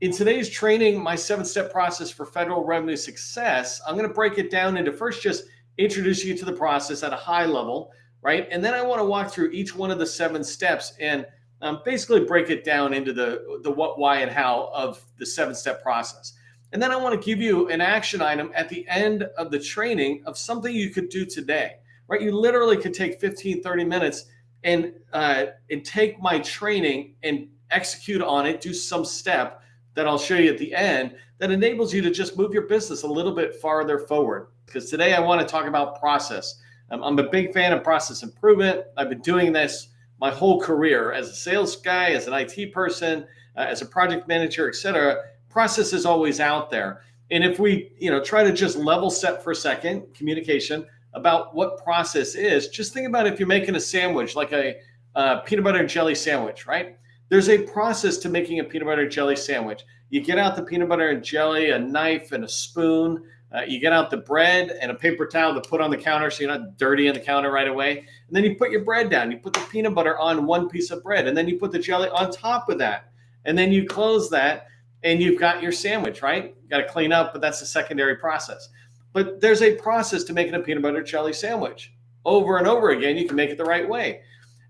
In today's training, my 7-step process for federal revenue success, I'm going to break it down into first just introduce you to the process at a high level, right? And then I want to walk through each one of the 7 steps and basically break it down into the what, why, and how of the 7-step process. And then I want to give you an action item at the end of the training of something you could do today, right? You literally could take 15, 30 minutes and take my training and execute on it, do some step that I'll show you at the end that enables you to just move your business a little bit farther forward. Because today I want to talk about process. I'm a big fan of process improvement. I've been doing this my whole career as a sales guy, as an IT person, as a project manager, etc. Process is always out there. And if we, try to just level set for a second, communication about what process is, just think about if you're making a sandwich, like a peanut butter and jelly sandwich, right? There's a process to making a peanut butter and jelly sandwich. You get out the peanut butter and jelly, a knife and a spoon. You get out the bread and a paper towel to put on the counter so you're not dirty on the counter right away. And then you put your bread down. You put the peanut butter on one piece of bread, and then you put the jelly on top of that. And then you close that, and you've got your sandwich, right? You got to clean up, but that's a secondary process. But there's a process to making a peanut butter jelly sandwich. Over and over again, you can make it the right way.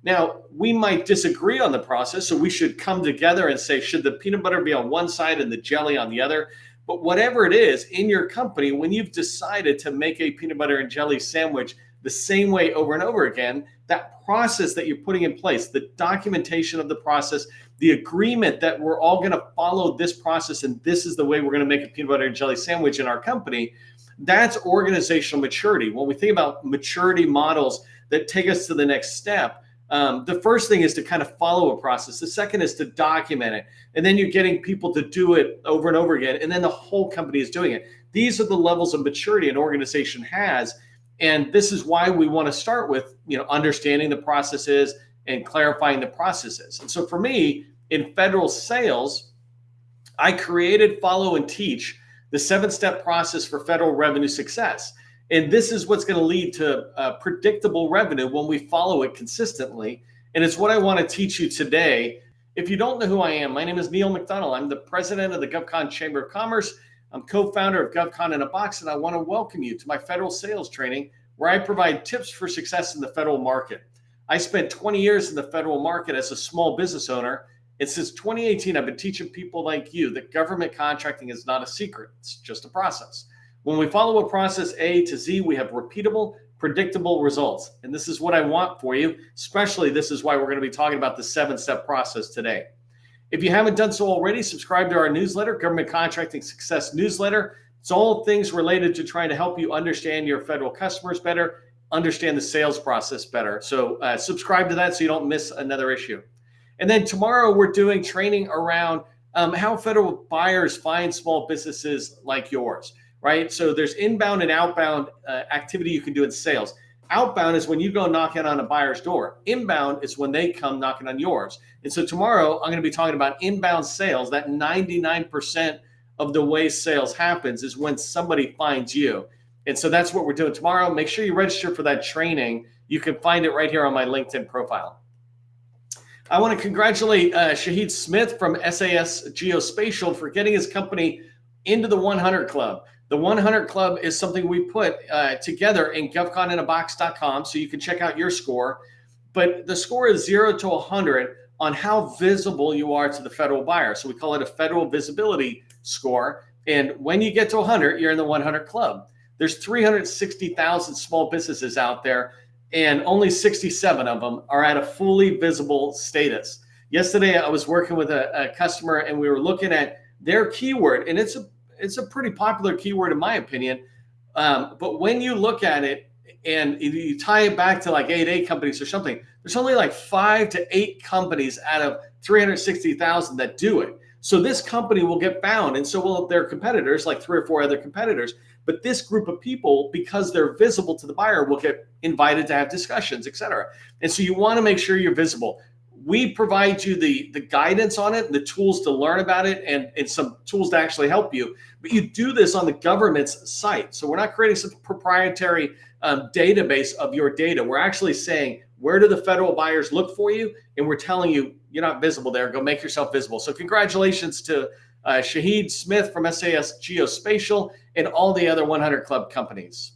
Now, we might disagree on the process, so we should come together and say, should the peanut butter be on one side and the jelly on the other? But whatever it is in your company, when you've decided to make a peanut butter and jelly sandwich the same way over and over again, that process that you're putting in place, the documentation of the process, the agreement that we're all going to follow this process and this is the way we're going to make a peanut butter and jelly sandwich in our company, that's organizational maturity. When we think about maturity models that take us to the next step, the first thing is to kind of follow a process. The second is to document it. And then you're getting people to do it over and over again. And then the whole company is doing it. These are the levels of maturity an organization has. And this is why we want to start with, understanding the processes and clarifying the processes. And so for me, in federal sales, I created, follow, and teach the 7-step process for federal revenue success. And this is what's going to lead to predictable revenue when we follow it consistently. And it's what I want to teach you today. If you don't know who I am, my name is Neil McDonald. I'm the president of the GovCon Chamber of Commerce. I'm co-founder of GovCon in a Box, and I want to welcome you to my federal sales training where I provide tips for success in the federal market. I spent 20 years in the federal market as a small business owner. And since 2018, I've been teaching people like you that government contracting is not a secret. It's just a process. When we follow a process A to Z, we have repeatable, predictable results. And this is what I want for you. Especially, this is why we're going to be talking about the 7-step process today. If you haven't done so already, subscribe to our newsletter, Government Contracting Success Newsletter. It's all things related to trying to help you understand your federal customers better, understand the sales process better. So subscribe to that so you don't miss another issue. And then tomorrow we're doing training around how federal buyers find small businesses like yours. Right? So there's inbound and outbound activity you can do in sales. Outbound is when you go knocking on a buyer's door. Inbound is when they come knocking on yours. And so tomorrow I'm going to be talking about inbound sales. That 99% of the way sales happens is when somebody finds you. And so that's what we're doing tomorrow. Make sure you register for that training. You can find it right here on my LinkedIn profile. I want to congratulate Shahid Smith from SAS Geospatial for getting his company into the 100 Club. The 100 Club is something we put together in govconinabox.com, so you can check out your score. But the score is 0 to 100 on how visible you are to the federal buyer. So we call it a federal visibility score. And when you get to 100, you're in the 100 Club. There's 360,000 small businesses out there, and only 67 of them are at a fully visible status. Yesterday, I was working with a customer, and we were looking at their keyword, and it's a pretty popular keyword in my opinion. But when you look at it and you tie it back to like 8A companies or something, there's only like 5 to 8 companies out of 360,000 that do it. So this company will get found, and so will their competitors, like 3 or 4 other competitors. But this group of people, because they're visible to the buyer, will get invited to have discussions, et cetera. And so you want to make sure you're visible. We provide you the guidance on it, the tools to learn about it, and some tools to actually help you. But you do this on the government's site. So we're not creating some proprietary database of your data. We're actually saying, where do the federal buyers look for you? And we're telling you, you're not visible there. Go make yourself visible. So congratulations to Shahid Smith from SAS Geospatial, and all the other 100 Club companies.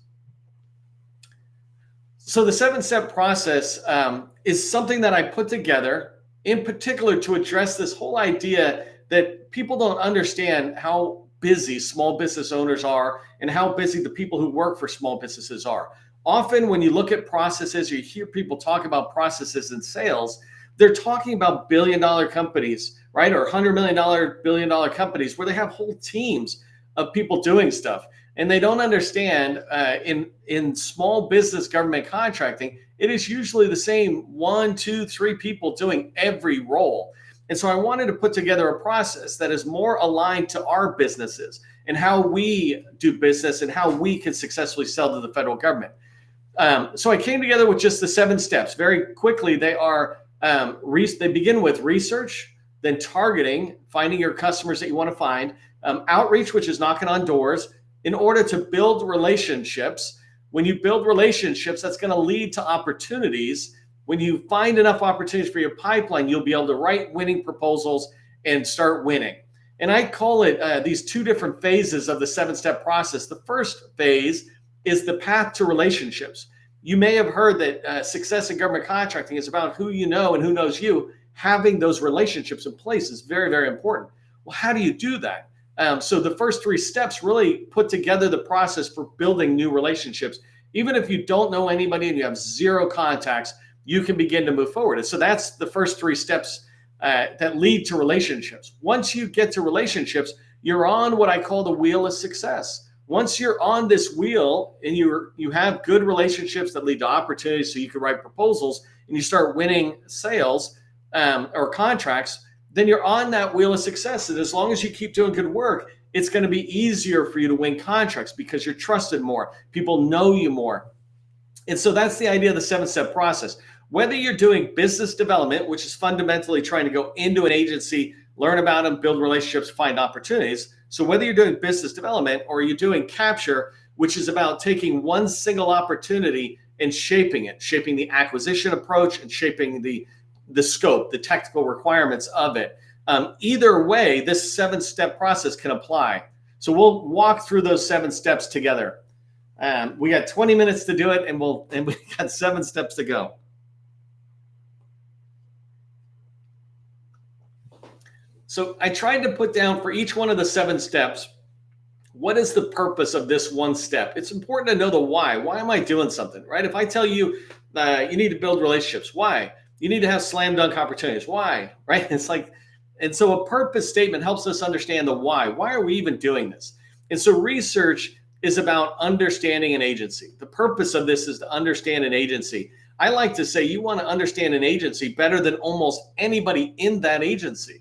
So the 7-step process is something that I put together in particular to address this whole idea that people don't understand how busy small business owners are and how busy the people who work for small businesses are. Often when you look at processes, you hear people talk about processes in sales, they're talking about billion-dollar companies, right? Or $100 million, billion-dollar companies where they have whole teams of people doing stuff. And they don't understand in small business government contracting, it is usually the same 1, 2, 3 people doing every role. And so I wanted to put together a process that is more aligned to our businesses and how we do business and how we can successfully sell to the federal government. So I came together with just the 7 steps. Very quickly, they are they begin with research, then targeting, finding your customers that you want to find, outreach, which is knocking on doors, in order to build relationships. When you build relationships, that's going to lead to opportunities. When you find enough opportunities for your pipeline, you'll be able to write winning proposals and start winning. And I call it these 2 different phases of the 7-step process. The first phase is the path to relationships. You may have heard that success in government contracting is about who you know and who knows you. Having those relationships in place is very, very important. Well, how do you do that? So the first 3 steps really put together the process for building new relationships. Even if you don't know anybody and you have 0 contacts, you can begin to move forward. And so that's the first 3 steps that lead to relationships. Once you get to relationships, you're on what I call the wheel of success. Once you're on this wheel and you have good relationships that lead to opportunities so you can write proposals and you start winning sales or contracts, then you're on that wheel of success. And as long as you keep doing good work, it's going to be easier for you to win contracts because you're trusted more. People know you more. And so that's the idea of the 7-step process. Whether you're doing business development, which is fundamentally trying to go into an agency, learn about them, build relationships, find opportunities. So whether you're doing business development or you're doing capture, which is about taking one single opportunity and shaping it, shaping the acquisition approach and shaping the scope, the technical requirements of it. Either way, this 7-step process can apply. So we'll walk through those 7 steps together. We got 20 minutes to do it, and we got 7 steps to go. So I tried to put down for each one of the 7 steps, what is the purpose of this one step? It's important to know the why. Why am I doing something, right? If I tell you you need to build relationships, why? You need to have slam dunk opportunities. Why? Right? It's like, and so a purpose statement helps us understand the why. Why are we even doing this? And so research is about understanding an agency. The purpose of this is to understand an agency. I like to say you want to understand an agency better than almost anybody in that agency.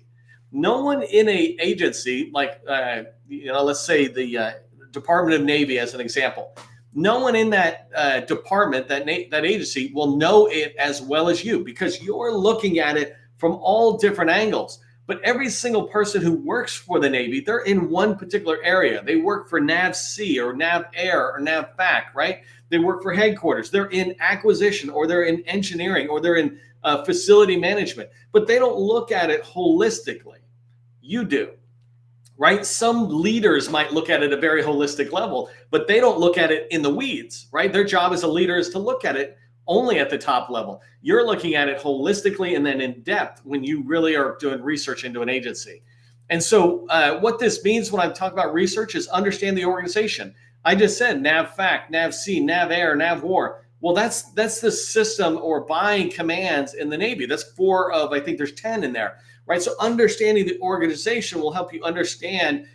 No one in a agency, like let's say the Department of Navy as an example. No one in that department, that agency, will know it as well as you because you're looking at it from all different angles. But every single person who works for the Navy, they're in one particular area. They work for NAVC or NAV Air or NAV FAC, right? They work for headquarters. They're in acquisition or they're in engineering or they're in facility management. But they don't look at it holistically. You do. Right? Some leaders might look at it at a very holistic level, but they don't look at it in the weeds, right? Their job as a leader is to look at it only at the top level. You're looking at it holistically and then in depth when you really are doing research into an agency. And so what this means when I talk about research is understand the organization. I just said NAVFAC, NAVC, NAVAIR, NAVWAR. Well, that's the system or buying commands in the Navy. That's 4 of, I think there's 10 in there. Right. So understanding the organization will help you understand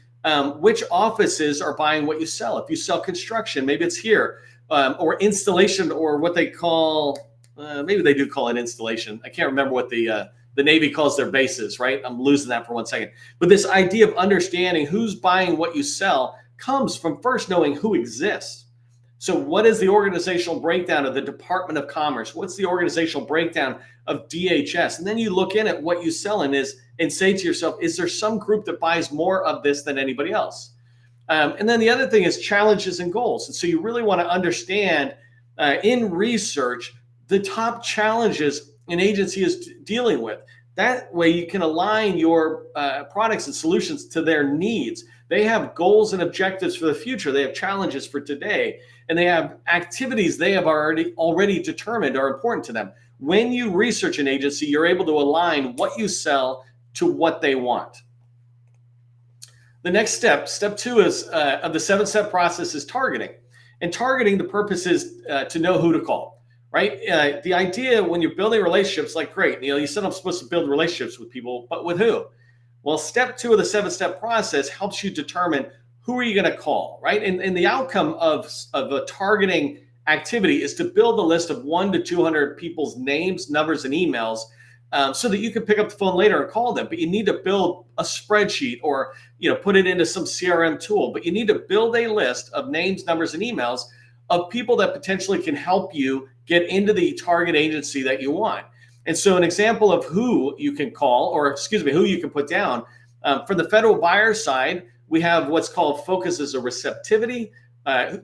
which offices are buying what you sell. If you sell construction, maybe it's here, or installation, or what they call, maybe they do call it installation. I can't remember what the Navy calls their bases, right? I'm losing that for 1 second. But this idea of understanding who's buying what you sell comes from first knowing who exists. So what is the organizational breakdown of the Department of Commerce? What's the organizational breakdown of DHS? And then you look in at what you sell and say to yourself, is there some group that buys more of this than anybody else? And then the other thing is challenges and goals. And so you really want to understand in research the top challenges an agency is dealing with. That way you can align your products and solutions to their needs. They have goals and objectives for the future. They have challenges for today, and they have activities they have already determined are important to them. When you research an agency, you're able to align what you sell to what they want. The next step 2 is of the 7-step process is targeting. And targeting, the purpose is to know who to call, right? The idea when you're building relationships, like, great, you said I'm supposed to build relationships with people, but with who? Well, step 2 of the 7-step process helps you determine who are you going to call, right? And the outcome of a targeting activity is to build a list of 1 to 200 people's names, numbers, and emails, so that you can pick up the phone later and call them. But you need to build a spreadsheet or put it into some CRM tool. But you need to build a list of names, numbers, and emails of people that potentially can help you get into the target agency that you want. And so an example of who you can call, or who you can put down, for the federal buyer side, we have what's called focus as a receptivity.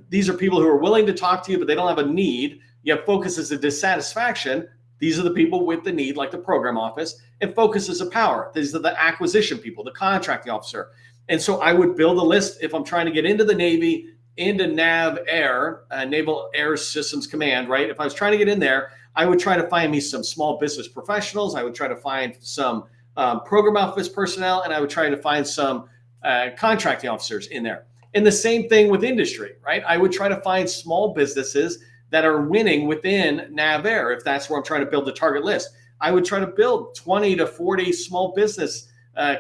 These are people who are willing to talk to you, but they don't have a need. You have focus as a dissatisfaction. These are the people with the need, like the program office. And focus as a power. These are the acquisition people, the contracting officer. And so I would build a list if I'm trying to get into the Navy, into NAV Air, Naval Air Systems Command, right? If I was trying to get in there, I would try to find me some small business professionals. I would try to find some program office personnel, and I would try to find some contracting officers in there. And the same thing with industry, right? I would try to find small businesses that are winning within NAV Air, if that's where I'm trying to build the target list. I would try to build 20 to 40 small business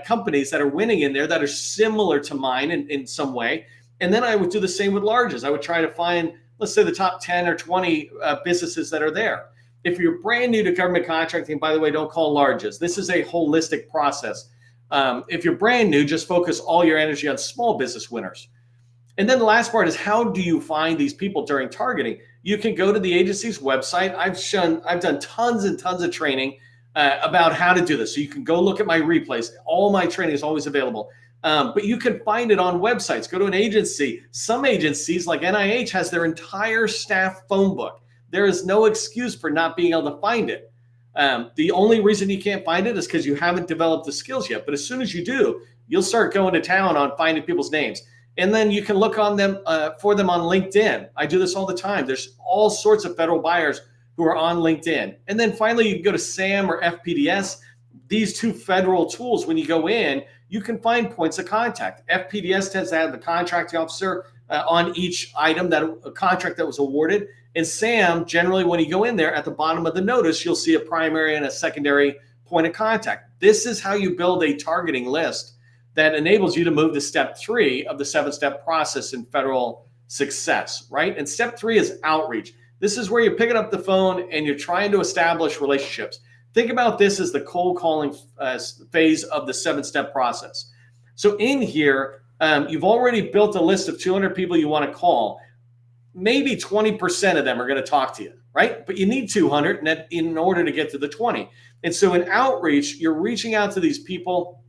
companies that are winning in there that are similar to mine in some way. And then I would do the same with larges. I would try to find, let's say, the top 10 or 20 businesses that are there. If you're brand new to government contracting, by the way, don't call larges. This is a holistic process. If you're brand new, just focus all your energy on small business winners. And then the last part is, how do you find these people during targeting? You can go to the agency's website. I've done tons and tons of training about how to do this. So you can go look at my replays. All my training is always available. But you can find it on websites. Go to an agency. Some agencies, like NIH, has their entire staff phone book. There is no excuse for not being able to find it. The only reason you can't find it is because you haven't developed the skills yet. But as soon as you do, you'll start going to town on finding people's names. And then you can look on them for them on LinkedIn. I do this all the time. There's all sorts of federal buyers who are on LinkedIn. And then finally, you can go to SAM or FPDS. These two federal tools, when you go in, you can find points of contact. FPDS tends to have the contracting officer on each item, that a contract that was awarded. And SAM, generally, when you go in there, at the bottom of the notice, you'll see a primary and a secondary point of contact. This is how you build a targeting list that enables you to move to step 3 of the 7-step process in federal success, right? And step 3 is outreach. This is where you're picking up the phone and you're trying to establish relationships. Think about this as the cold calling phase of the 7-step process. So in here, you've already built a list of 200 people you want to call. Maybe 20% of them are going to talk to you, right? But you need 200 in order to get to the 20. And so in outreach, you're reaching out to these people.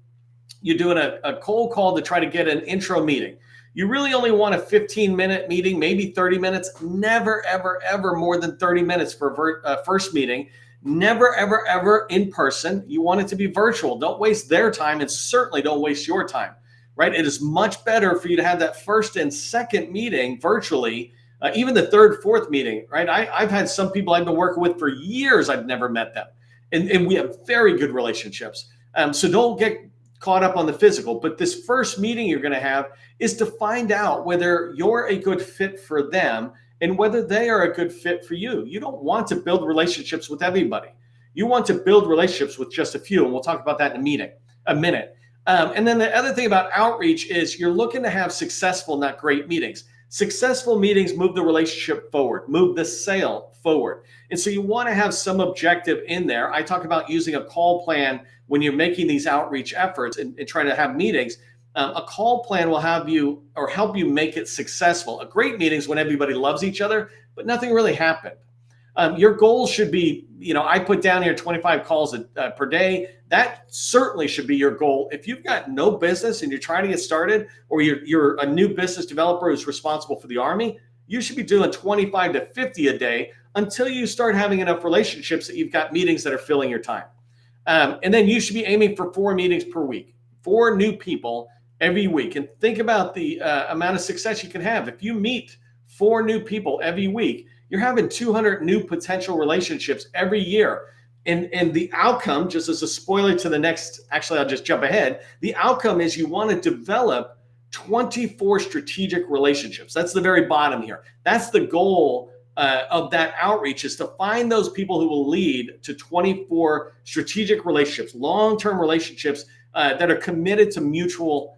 You're doing a cold call to try to get an intro meeting. You really only want a 15-minute meeting, maybe 30 minutes. Never, ever, ever more than 30 minutes for a first meeting. Never, ever, ever in person. You want it to be virtual. Don't waste their time, and certainly don't waste your time, right? It is much better for you to have that first and second meeting virtually, even the third, fourth meeting, right? I've had some people I've been working with for years. I've never met them. And we have very good relationships. So don't get caught up on the physical, but this first meeting you're going to have is to find out whether you're a good fit for them and whether they are a good fit for you. You don't want to build relationships with everybody. You want to build relationships with just a few, and we'll talk about that in a minute. And then the other thing about outreach is you're looking to have successful, not great meetings. Successful meetings move the relationship forward, move the sale forward. And so you want to have some objective in there. I talk about using a call plan when you're making these outreach efforts and trying to have meetings. A call plan will have you or help you make it successful. A great meeting is when everybody loves each other, but nothing really happened. Your goal should be, I put down here 25 calls per day. That certainly should be your goal. If you've got no business and you're trying to get started, or you're a new business developer who's responsible for the Army, you should be doing 25 to 50 a day until you start having enough relationships that you've got meetings that are filling your time. And then you should be aiming for 4 meetings per week, 4 new people every week. And think about the amount of success you can have. If you meet 4 new people every week, you're having 200 new potential relationships every year. And the outcome, just as a spoiler to the next, actually, I'll just jump ahead. The outcome is you want to develop 24 strategic relationships. That's the very bottom here. That's the goal of that outreach, is to find those people who will lead to 24 strategic relationships, long-term relationships that are committed to mutual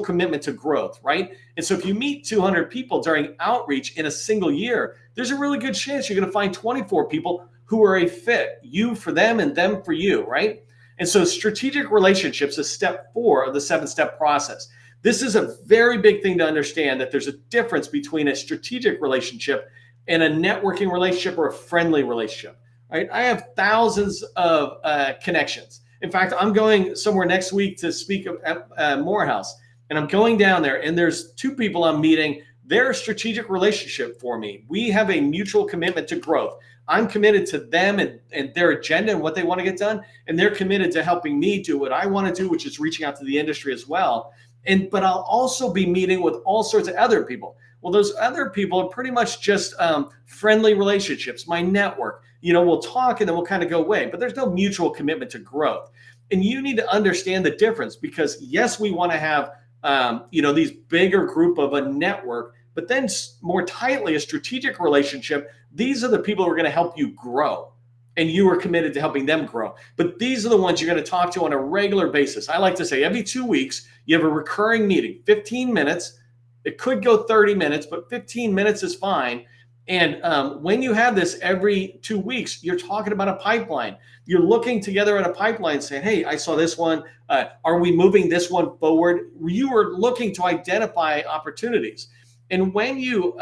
commitment to growth, right? And so if you meet 200 people during outreach in a single year, there's a really good chance you're going to find 24 people who are a fit, you for them and them for you, right? And so strategic relationships is step 4 of the 7-step process. This is a very big thing to understand, that there's a difference between a strategic relationship and a networking relationship or a friendly relationship, right? I have thousands of connections. In fact, I'm going somewhere next week to speak at Morehouse, and I'm going down there, and there's 2 people I'm meeting. They're a strategic relationship for me. We have a mutual commitment to growth. I'm committed to them and their agenda and what they want to get done, and they're committed to helping me do what I want to do, which is reaching out to the industry as well. But I'll also be meeting with all sorts of other people. Well, those other people are pretty much just friendly relationships, my network. We'll talk and then we'll kind of go away, but there's no mutual commitment to growth. And you need to understand the difference, because yes, we want to have these bigger group of a network, but then more tightly a strategic relationship. These are the people who are going to help you grow, and you are committed to helping them grow. But these are the ones you're going to talk to on a regular basis. I like to say every 2 weeks, you have a recurring meeting, 15 minutes. It could go 30 minutes, but 15 minutes is fine. And when you have this every 2 weeks, you're talking about a pipeline. You're looking together at a pipeline saying, hey, I saw this one. Are we moving this one forward? You are looking to identify opportunities. And when you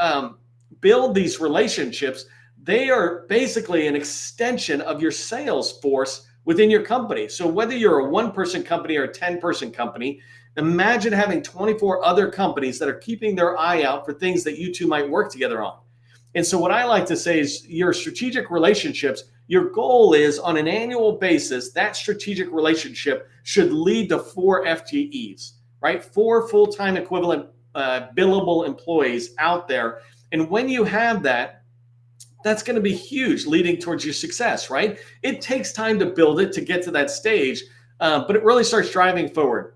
build these relationships, they are basically an extension of your sales force within your company. So whether you're a 1-person company or a 10-person company, imagine having 24 other companies that are keeping their eye out for things that you two might work together on. And so what I like to say is, your strategic relationships, your goal is on an annual basis, that strategic relationship should lead to 4 FTEs, right? 4 full-time equivalent billable employees out there. And when you have that, that's going to be huge, leading towards your success, right? It takes time to build it to get to that stage, but it really starts driving forward.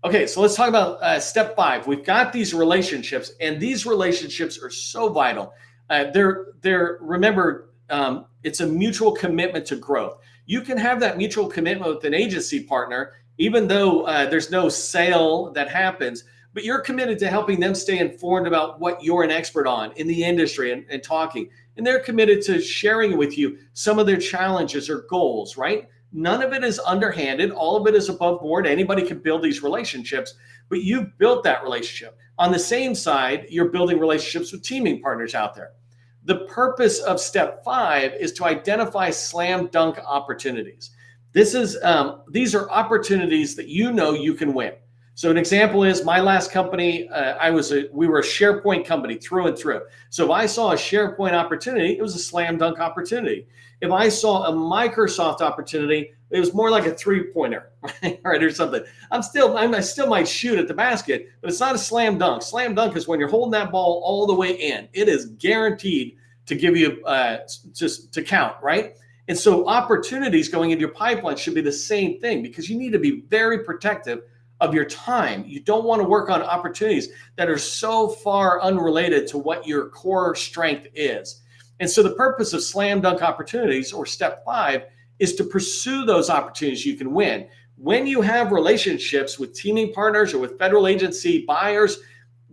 Okay, so let's talk about step 5. We've got these relationships, and these relationships are so vital. Remember, it's a mutual commitment to growth. You can have that mutual commitment with an agency partner, even though there's no sale that happens, but you're committed to helping them stay informed about what you're an expert on in the industry and talking. And they're committed to sharing with you some of their challenges or goals, right? None of it is underhanded. All of it is above board. Anybody can build these relationships, but you've built that relationship. On the same side, you're building relationships with teaming partners out there. The purpose of step 5 is to identify slam dunk opportunities. These are opportunities that you can win. So an example is my last company. We were a SharePoint company through and through. So if I saw a SharePoint opportunity, it was a slam dunk opportunity. If I saw a Microsoft opportunity, it was more like a 3-pointer, right, or something. I still might shoot at the basket, but it's not a slam dunk. Slam dunk is when you're holding that ball all the way in. It is guaranteed to give you just to count, right? And so opportunities going into your pipeline should be the same thing, because you need to be very protective of your time. You don't want to work on opportunities that are so far unrelated to what your core strength is. And so the purpose of slam dunk opportunities, or step 5, is to pursue those opportunities you can win. When you have relationships with teaming partners or with federal agency buyers,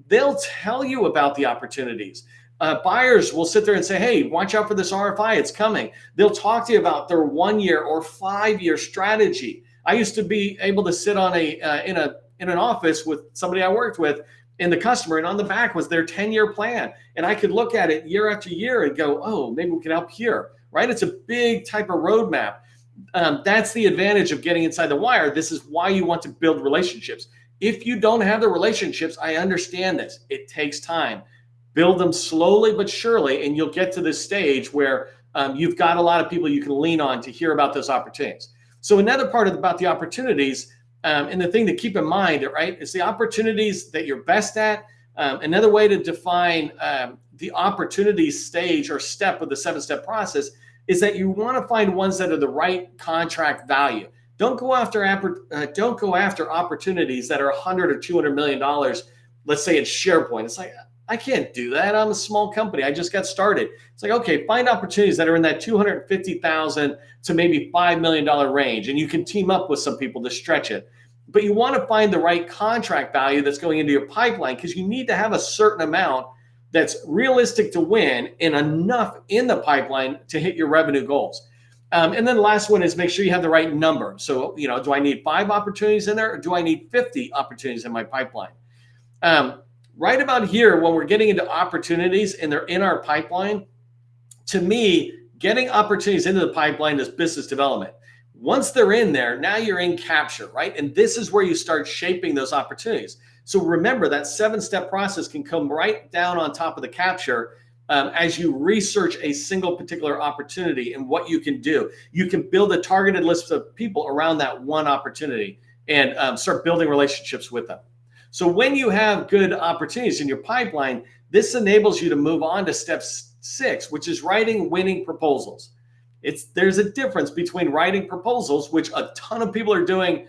they'll tell you about the opportunities. Buyers will sit there and say, hey, watch out for this RFI, it's coming. They'll talk to you about their 1-year or 5-year strategy. I used to be able to sit on in an office with somebody I worked with, and the customer, and on the back was their 10-year plan. And I could look at it year after year and go, oh, maybe we can help here, right? It's a big type of roadmap. That's the advantage of getting inside the wire. This is why you want to build relationships. If you don't have the relationships, I understand this. It takes time. Build them slowly but surely, and you'll get to this stage where you've got a lot of people you can lean on to hear about those opportunities. So another part about the opportunities, and the thing to keep in mind, right, is the opportunities that you're best at. Another way to define the opportunity stage or step of the 7-step process is that you want to find ones that are the right contract value. Don't go after opportunities that are $100 or $200 million. Let's say it's SharePoint. It's like, I can't do that. I'm a small company. I just got started. It's like, okay, find opportunities that are in that $250,000 to maybe $5 million range, and you can team up with some people to stretch it. But you want to find the right contract value that's going into your pipeline, because you need to have a certain amount that's realistic to win and enough in the pipeline to hit your revenue goals. And then the last one is make sure you have the right number. So, do I need 5 opportunities in there, or do I need 50 opportunities in my pipeline? Right about here, when we're getting into opportunities and they're in our pipeline, to me, getting opportunities into the pipeline is business development. Once they're in there, now you're in capture, right? And this is where you start shaping those opportunities. So remember, that 7-step process can come right down on top of the capture as you research a single particular opportunity and what you can do. You can build a targeted list of people around that one opportunity and start building relationships with them. So when you have good opportunities in your pipeline, this enables you to move on to step 6, which is writing winning proposals. There's a difference between writing proposals, which a ton of people are doing,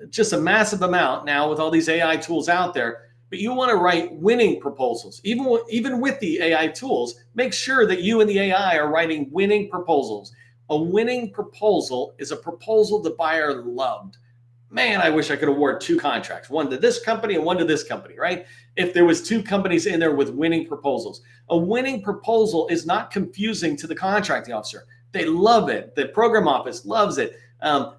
just a massive amount now with all these AI tools out there. But you want to write winning proposals. Even with the AI tools, make sure that you and the AI are writing winning proposals. A winning proposal is a proposal the buyer loved. Man, I wish I could award 2 contracts, one to this company and one to this company, right? If there was 2 companies in there with winning proposals. A winning proposal is not confusing to the contracting officer. They love it. The program office loves it.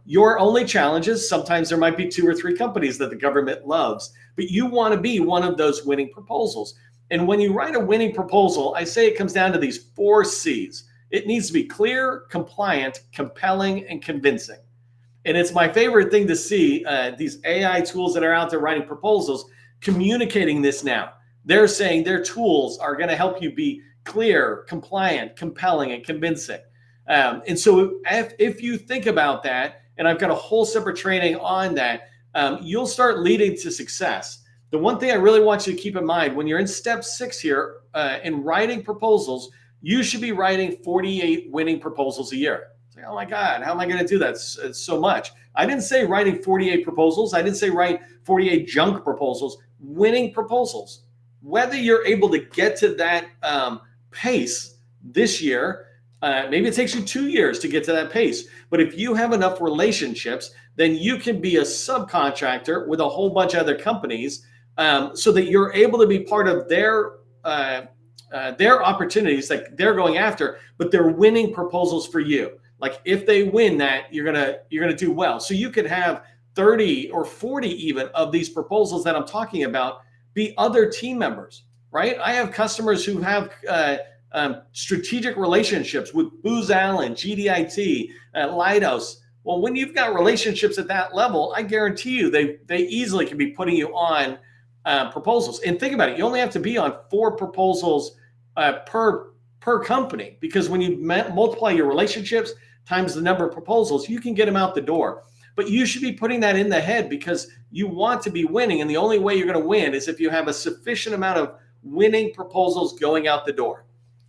Your only challenge is sometimes there might be 2 or 3 companies that the government loves, but you want to be one of those winning proposals. And when you write a winning proposal, I say it comes down to these 4 C's. It needs to be clear, compliant, compelling, and convincing. And it's my favorite thing to see these AI tools that are out there writing proposals communicating this now. They're saying their tools are going to help you be clear, compliant, compelling, and convincing. And so if you think about that, and I've got a whole separate training on that, you'll start leading to success. The one thing I really want you to keep in mind when you're in step 6 here in writing proposals, you should be writing 48 winning proposals a year. Oh my God, how am I going to do that? It's so much. I didn't say writing 48 proposals. I didn't say write 48 junk proposals, winning proposals. Whether you're able to get to that pace this year, maybe it takes you 2 years to get to that pace. But if you have enough relationships, then you can be a subcontractor with a whole bunch of other companies so that you're able to be part of their opportunities that they're going after, but they're winning proposals for you. Like if they win that, you're gonna do well. So you could have 30 or 40 even of these proposals that I'm talking about be other team members, right? I have customers who have strategic relationships with Booz Allen, GDIT, Lighthouse. Well, when you've got relationships at that level, I guarantee you they easily can be putting you on proposals. And think about it, you only have to be on 4 proposals per company, because when you multiply your relationships times the number of proposals, you can get them out the door. But you should be putting that in the head, because you want to be winning, and the only way you're going to win is if you have a sufficient amount of winning proposals going out the door.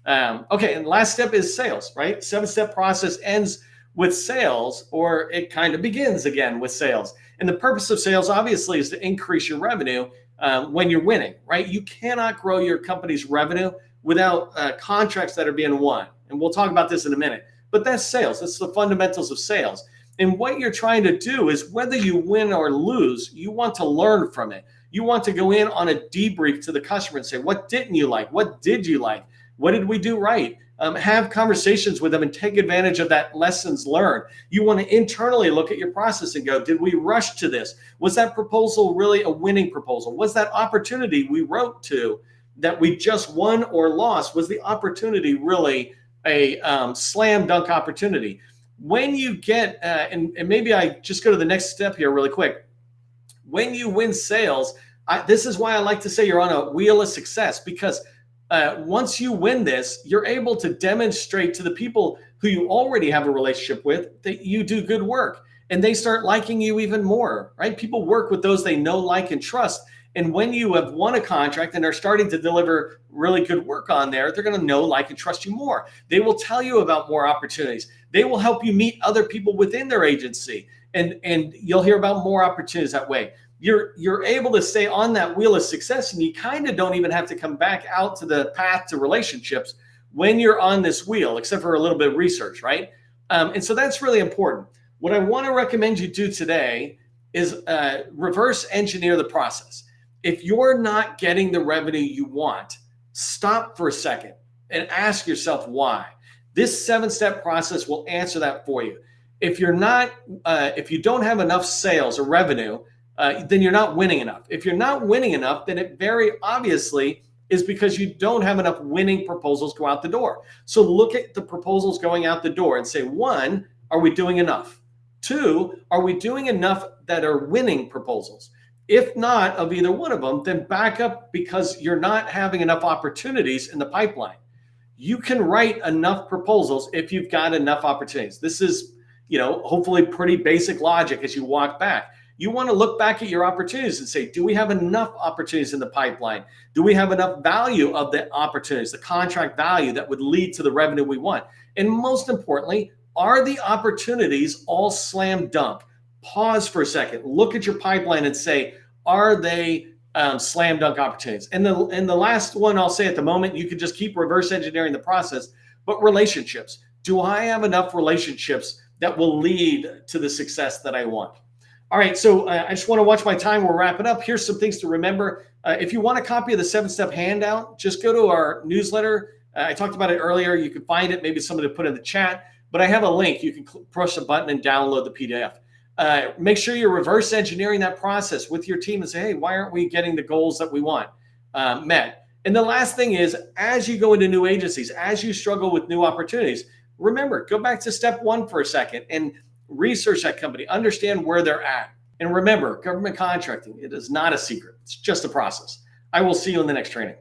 Okay, and last step is sales, right? 7-step process ends with sales, or it kind of begins again with sales. And the purpose of sales, obviously, is to increase your revenue when you're winning, right? You cannot grow your company's revenue without contracts that are being won. And we'll talk about this in a minute. But that's sales. That's the fundamentals of sales. And what you're trying to do is, whether you win or lose, you want to learn from it. You want to go in on a debrief to the customer and say, what didn't you like? What did you like? What did we do right? Have conversations with them and take advantage of that lessons learned. You want to internally look at your process and go, did we rush to this? Was that proposal really a winning proposal? Was that opportunity we wrote to that we just won or lost, was the opportunity really a slam dunk opportunity? When you get, and maybe I just go to the next step here really quick. When you win sales, this is why I like to say you're on a wheel of success, because once you win this, you're able to demonstrate to the people who you already have a relationship with that you do good work, and they start liking you even more, right? People work with those they know, like, and trust. And when you have won a contract and are starting to deliver really good work on there, they're going to know, like, and trust you more. They will tell you about more opportunities. They will help you meet other people within their agency, and you'll hear about more opportunities that way. You're able to stay on that wheel of success, and you kind of don't even have to come back out to the path to relationships when you're on this wheel, except for a little bit of research, right? And so that's really important. What I want to recommend you do today is reverse engineer the process. If you're not getting the revenue you want, stop for a second and ask yourself why. This 7-step process will answer that for you. If you don't have enough sales or revenue, then you're not winning enough. If you're not winning enough, then it very obviously is because you don't have enough winning proposals go out the door. So look at the proposals going out the door and say, 1, are we doing enough? 2, are we doing enough that are winning proposals? If not of either one of them, then back up, because you're not having enough opportunities in the pipeline. You can write enough proposals if you've got enough opportunities. This is, hopefully pretty basic logic as you walk back. You want to look back at your opportunities and say, do we have enough opportunities in the pipeline? Do we have enough value of the opportunities, the contract value that would lead to the revenue we want? And most importantly, are the opportunities all slam dunk? Pause for a second, look at your pipeline and say, are they slam dunk opportunities? And the last one I'll say at the moment, you can just keep reverse engineering the process, but relationships. Do I have enough relationships that will lead to the success that I want? All right, so I just want to watch my time. We're wrapping up. Here's some things to remember. If you want a copy of the 7-step handout, just go to our newsletter. I talked about it earlier. You can find it. Maybe somebody put it in the chat, but I have a link. You can push a button and download the PDF. Make sure you're reverse engineering that process with your team and say, hey, why aren't we getting the goals that we want met? And the last thing is, as you go into new agencies, as you struggle with new opportunities, remember, go back to step 1 for a second and research that company, understand where they're at. And remember, government contracting, it is not a secret. It's just a process. I will see you in the next training.